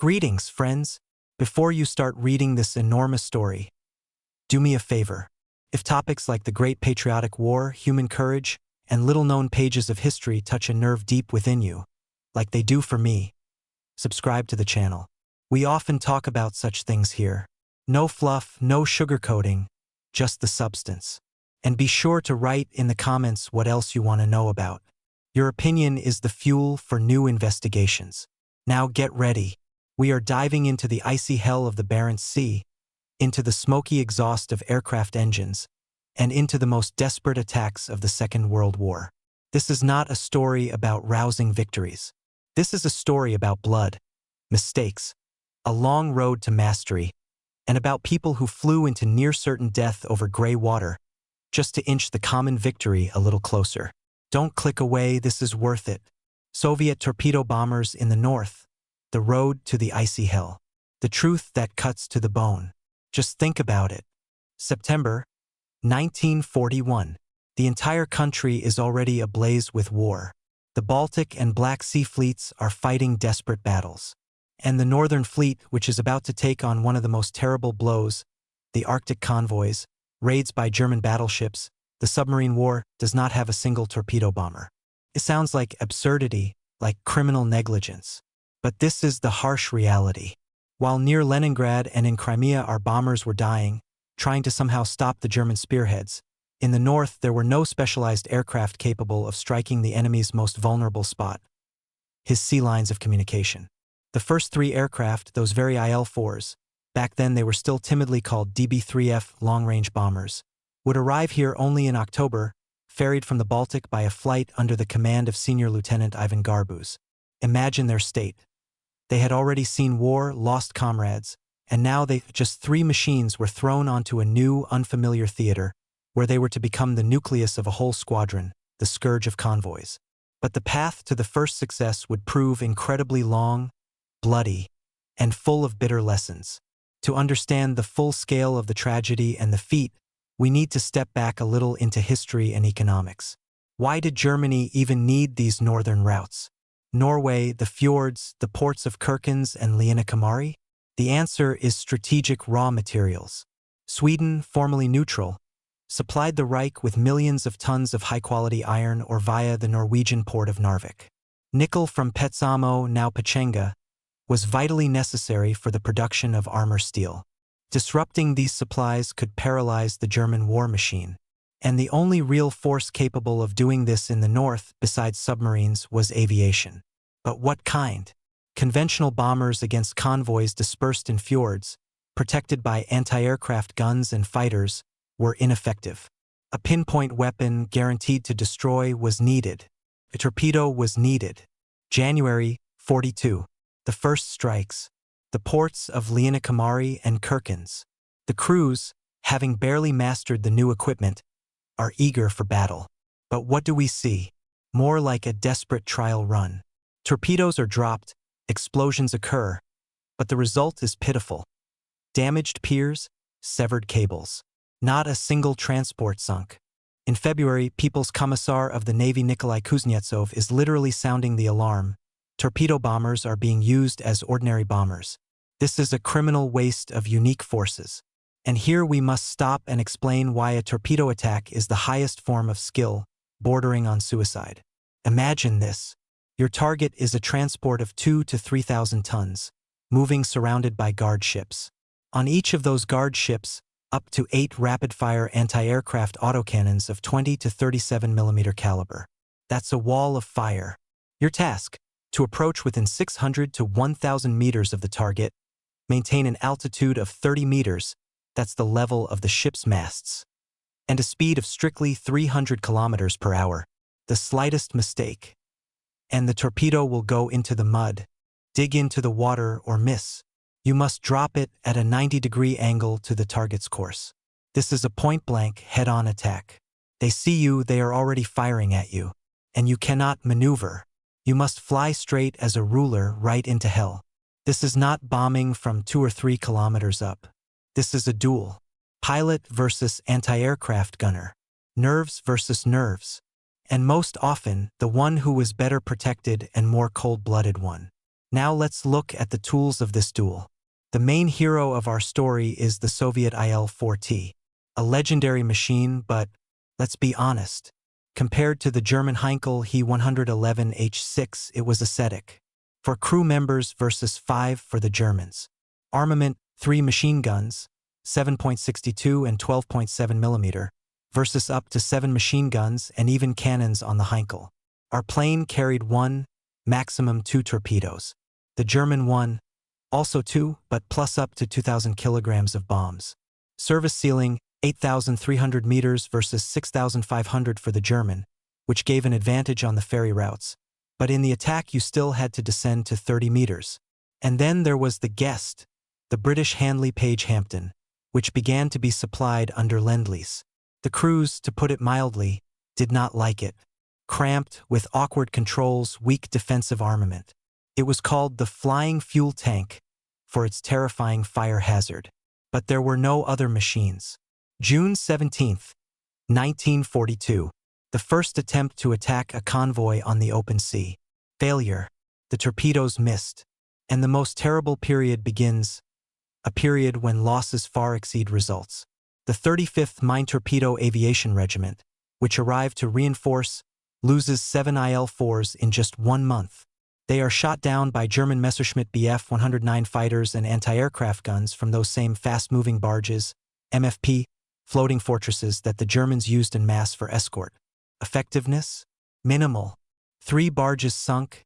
Greetings, friends. Before you start reading this enormous story, do me a favor. If topics like the Great Patriotic War, human courage, and little-known pages of history touch a nerve deep within you, like they do for me, subscribe to the channel. We often talk about such things here. No fluff, no sugarcoating, just the substance. And be sure to write in the comments what else you want to know about. Your opinion is the fuel for new investigations. Now get ready. We are diving into the icy hell of the Barents Sea, into the smoky exhaust of aircraft engines, and into the most desperate attacks of the Second World War. This is not a story about rousing victories. This is a story about blood, mistakes, a long road to mastery, and about people who flew into near-certain death over gray water, just to inch the common victory a little closer. Don't click away, this is worth it. Soviet torpedo bombers in the north, the road to the icy hell. The truth that cuts to the bone. Just think about it. September 1941. The entire country is already ablaze with war. The Baltic and Black Sea fleets are fighting desperate battles. And the Northern Fleet, which is about to take on one of the most terrible blows, the Arctic convoys, raids by German battleships, the submarine war, does not have a single torpedo bomber. It sounds like absurdity, like criminal negligence. But this is the harsh reality. While near Leningrad and in Crimea our bombers were dying, trying to somehow stop the German spearheads, in the north there were no specialized aircraft capable of striking the enemy's most vulnerable spot, his sea lines of communication. The first three aircraft, those very IL-4s, back then they were still timidly called DB-3F long-range bombers, would arrive here only in October, ferried from the Baltic by a flight under the command of Senior Lieutenant Ivan Garbuz. Imagine their state. They had already seen war, lost comrades, and now just three machines were thrown onto a new, unfamiliar theater, where they were to become the nucleus of a whole squadron, the scourge of convoys. But the path to the first success would prove incredibly long, bloody, and full of bitter lessons. To understand the full scale of the tragedy and the feat, we need to step back a little into history and economics. Why did Germany even need these northern routes? Norway, the fjords, the ports of Kirkenes and Leinakamari? The answer is strategic raw materials. Sweden, formerly neutral, supplied the Reich with millions of tons of high-quality iron ore via the Norwegian port of Narvik. Nickel from Petsamo, now Pechenga, was vitally necessary for the production of armor steel. Disrupting these supplies could paralyze the German war machine. And the only real force capable of doing this in the north, besides submarines, was aviation. But what kind? Conventional bombers against convoys dispersed in fjords, protected by anti-aircraft guns and fighters, were ineffective. A pinpoint weapon guaranteed to destroy was needed. A torpedo was needed. January 42. The first strikes. The ports of Leinakamari and Kirkenes. The crews, having barely mastered the new equipment, are eager for battle. But what do we see? More like a desperate trial run. Torpedoes are dropped, explosions occur, but the result is pitiful. Damaged piers, severed cables. Not a single transport sunk. In February, People's Commissar of the Navy Nikolai Kuznetsov is literally sounding the alarm. Torpedo bombers are being used as ordinary bombers. This is a criminal waste of unique forces. And here we must stop and explain why a torpedo attack is the highest form of skill, bordering on suicide. Imagine this. Your target is a transport of 2,000 to 3,000 tons, moving surrounded by guard ships. On each of those guard ships, up to 8 rapid-fire anti-aircraft autocannons of 20 to 37 mm caliber. That's a wall of fire. Your task, to approach within 600 to 1,000 meters of the target, maintain an altitude of 30 meters, that's the level of the ship's masts, and a speed of strictly 300 kilometers per hour. The slightest mistake, and the torpedo will go into the mud, dig into the water, or miss. You must drop it at a 90-degree angle to the target's course. This is a point-blank, head-on attack. They see you, they are already firing at you, and you cannot maneuver. You must fly straight as a ruler right into hell. This is not bombing from 2 or 3 kilometers up. This is a duel. Pilot versus anti-aircraft gunner. Nerves versus nerves. And most often, the one who was better protected and more cold-blooded one. Now let's look at the tools of this duel. The main hero of our story is the Soviet IL-4T, a legendary machine, but let's be honest. Compared to the German Heinkel He-111H6, it was ascetic. For crew members versus 5 for the Germans. Armament, 3 machine guns, 7.62 and 12.7 mm, versus up to 7 machine guns and even cannons on the Heinkel. Our plane carried 1, maximum 2 torpedoes. The German one, also 2, but plus up to 2,000 kilograms of bombs. Service ceiling, 8,300 meters versus 6,500 for the German, which gave an advantage on the ferry routes. But in the attack you still had to descend to 30 meters. And then there was the guest, the British Handley Page Hampton, which began to be supplied under Lend-Lease. The crews, to put it mildly, did not like it. Cramped, with awkward controls, weak defensive armament. It was called the Flying Fuel Tank for its terrifying fire hazard. But there were no other machines. June 17, 1942. The first attempt to attack a convoy on the open sea. Failure. The torpedoes missed. And the most terrible period begins, a period when losses far exceed results. The 35th Mine Torpedo Aviation Regiment, which arrived to reinforce, loses 7 IL-4s in just 1 month. They are shot down by German Messerschmitt Bf 109 fighters and anti-aircraft guns from those same fast-moving barges, MFP, floating fortresses that the Germans used en masse for escort. Effectiveness? Minimal. 3 barges sunk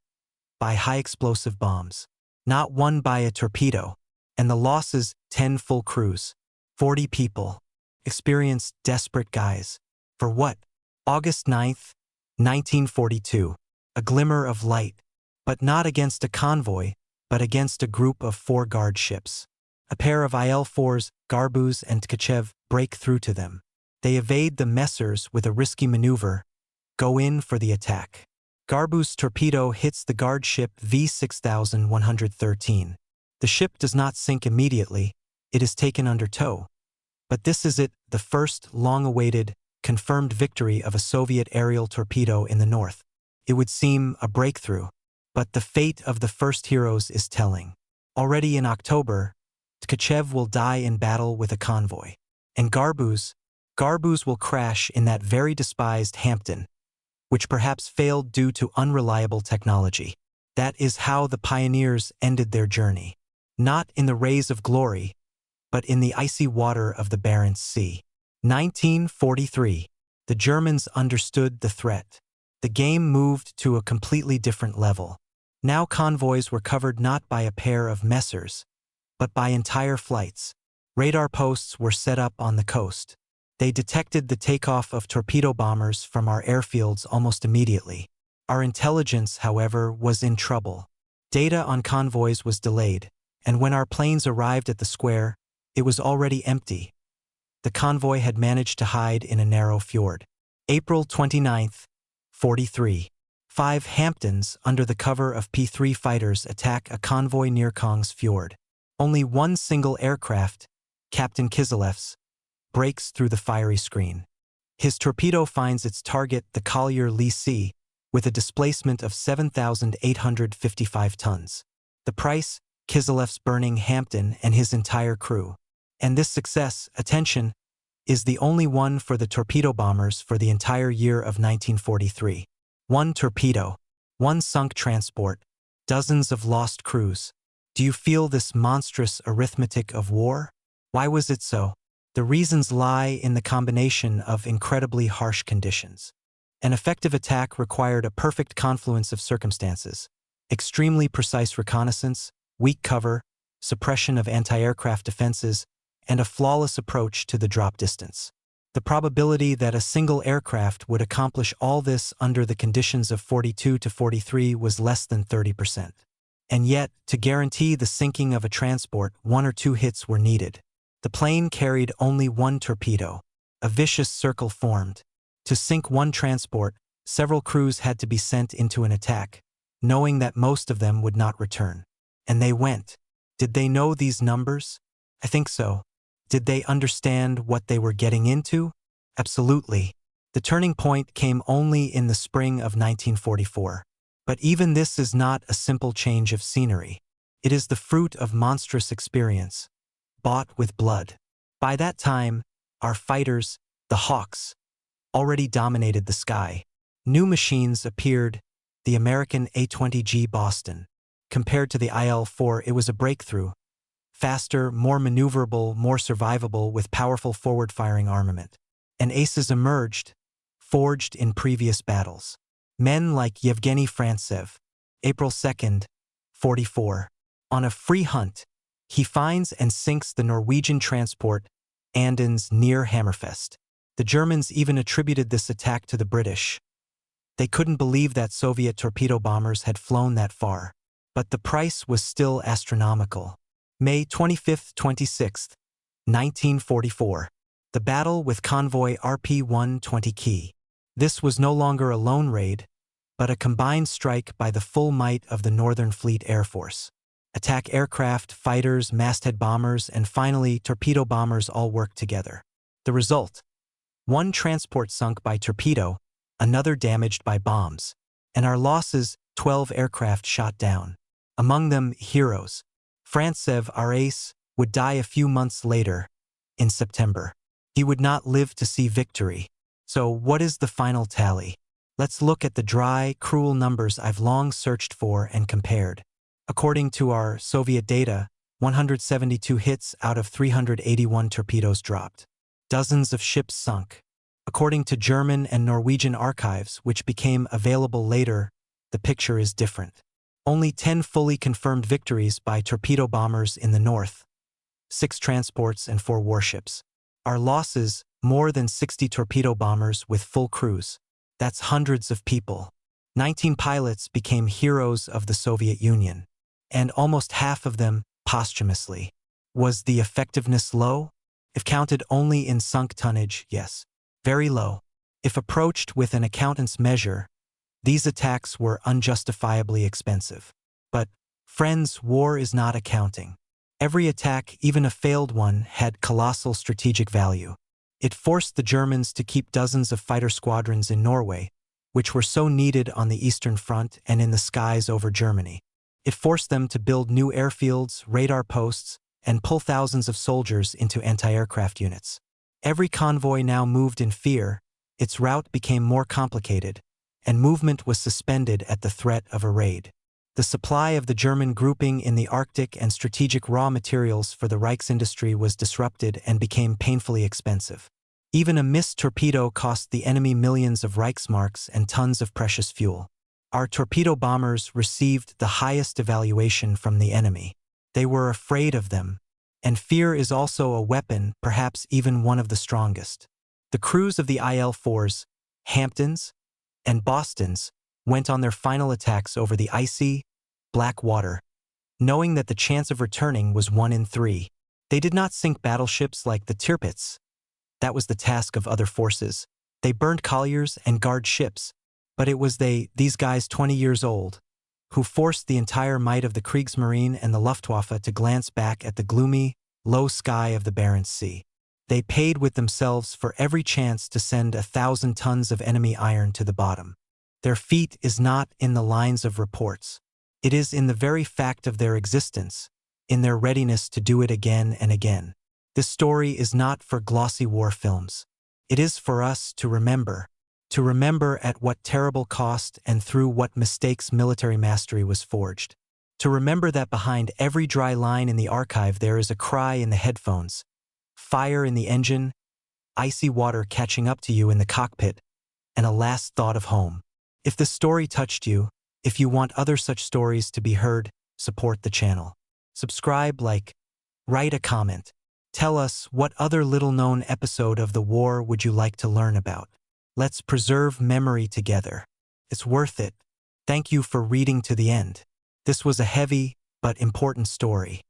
by high-explosive bombs. Not one by a torpedo. And the losses, 10 full crews. 40 people. Experienced, desperate guys. For what? August 9th, 1942. A glimmer of light. But not against a convoy, but against a group of 4 guard ships. A pair of IL-4s, Garbuz and Tkachev, break through to them. They evade the Messers with a risky maneuver, go in for the attack. Garbuz's torpedo hits the guard ship V6113. The ship does not sink immediately, it is taken under tow. But this is it, the first long-awaited, confirmed victory of a Soviet aerial torpedo in the north. It would seem a breakthrough. But the fate of the first heroes is telling. Already in October, Tkachev will die in battle with a convoy. And Garbuz will crash in that very despised Hampton, which perhaps failed due to unreliable technology. That is how the pioneers ended their journey. Not in the rays of glory, but in the icy water of the Barents Sea. 1943. The Germans understood the threat. The game moved to a completely different level. Now convoys were covered not by a pair of Messers, but by entire flights. Radar posts were set up on the coast. They detected the takeoff of torpedo bombers from our airfields almost immediately. Our intelligence, however, was in trouble. Data on convoys was delayed, and when our planes arrived at the square, it was already empty. The convoy had managed to hide in a narrow fjord. April 29, 43. 5 Hamptons, under the cover of P-3 fighters, attack a convoy near Kong's Fjord. Only one single aircraft, Captain Kiselev's, breaks through the fiery screen. His torpedo finds its target, the collier Lee C, with a displacement of 7,855 tons. The price, Kiselev's burning Hampton and his entire crew. And this success, attention, is the only one for the torpedo bombers for the entire year of 1943. 1 torpedo, 1 sunk transport, dozens of lost crews. Do you feel this monstrous arithmetic of war? Why was it so? The reasons lie in the combination of incredibly harsh conditions. An effective attack required a perfect confluence of circumstances: extremely precise reconnaissance, weak cover, suppression of anti-aircraft defenses, and a flawless approach to the drop distance. The probability that a single aircraft would accomplish all this under the conditions of 42 to 43 was less than 30%. And yet, to guarantee the sinking of a transport, 1 or 2 hits were needed. The plane carried only 1 torpedo. A vicious circle formed. To sink 1 transport, several crews had to be sent into an attack, knowing that most of them would not return. And they went. Did they know these numbers? I think so. Did they understand what they were getting into? Absolutely. The turning point came only in the spring of 1944. But even this is not a simple change of scenery. It is the fruit of monstrous experience, bought with blood. By that time, our fighters, the Hawks, already dominated the sky. New machines appeared, the American A-20G Boston. Compared to the IL-4, it was a breakthrough. Faster, more maneuverable, more survivable, with powerful forward-firing armament. And aces emerged, forged in previous battles. Men like Yevgeny Frantsev, April 2nd, 44. On a free hunt, he finds and sinks the Norwegian transport Andens near Hammerfest. The Germans even attributed this attack to the British. They couldn't believe that Soviet torpedo bombers had flown that far. But the price was still astronomical. May 25-26, 1944. The battle with convoy RP-120 Key. This was no longer a lone raid, but a combined strike by the full might of the Northern Fleet Air Force. Attack aircraft, fighters, masthead bombers, and finally torpedo bombers all worked together. The result? One transport sunk by torpedo, another damaged by bombs. And our losses, 12 aircraft shot down. Among them, heroes. Frantsev, our ace, would die a few months later, in September. He would not live to see victory. So what is the final tally? Let's look at the dry, cruel numbers I've long searched for and compared. According to our Soviet data, 172 hits out of 381 torpedoes dropped. Dozens of ships sunk. According to German and Norwegian archives, which became available later, the picture is different. Only 10 fully confirmed victories by torpedo bombers in the north. 6 transports and 4 warships. Our losses, more than 60 torpedo bombers with full crews. That's hundreds of people. 19 pilots became heroes of the Soviet Union. And almost half of them posthumously. Was the effectiveness low? If counted only in sunk tonnage, yes. Very low. If approached with an accountant's measure, these attacks were unjustifiably expensive. But, friends, war is not accounting. Every attack, even a failed one, had colossal strategic value. It forced the Germans to keep dozens of fighter squadrons in Norway, which were so needed on the Eastern Front and in the skies over Germany. It forced them to build new airfields, radar posts, and pull thousands of soldiers into anti-aircraft units. Every convoy now moved in fear, its route became more complicated, and movement was suspended at the threat of a raid. The supply of the German grouping in the Arctic and strategic raw materials for the Reichsindustrie was disrupted and became painfully expensive. Even a missed torpedo cost the enemy millions of Reichsmarks and tons of precious fuel. Our torpedo bombers received the highest evaluation from the enemy. They were afraid of them, and fear is also a weapon, perhaps even one of the strongest. The crews of the IL-4s, Hamptons, and Bostons went on their final attacks over the icy, black water, knowing that the chance of returning was 1 in 3. They did not sink battleships like the Tirpitz. That was the task of other forces. They burned colliers and guard ships, but it was these guys 20 years old, who forced the entire might of the Kriegsmarine and the Luftwaffe to glance back at the gloomy, low sky of the Barents Sea. They paid with themselves for every chance to send 1,000 tons of enemy iron to the bottom. Their feat is not in the lines of reports. It is in the very fact of their existence, in their readiness to do it again and again. This story is not for glossy war films. It is for us to remember at what terrible cost and through what mistakes military mastery was forged. To remember that behind every dry line in the archive there is a cry in the headphones, fire in the engine, icy water catching up to you in the cockpit, and a last thought of home. If the story touched you, if you want other such stories to be heard, support the channel. Subscribe, like, write a comment. Tell us what other little-known episode of the war would you like to learn about. Let's preserve memory together. It's worth it. Thank you for reading to the end. This was a heavy but important story.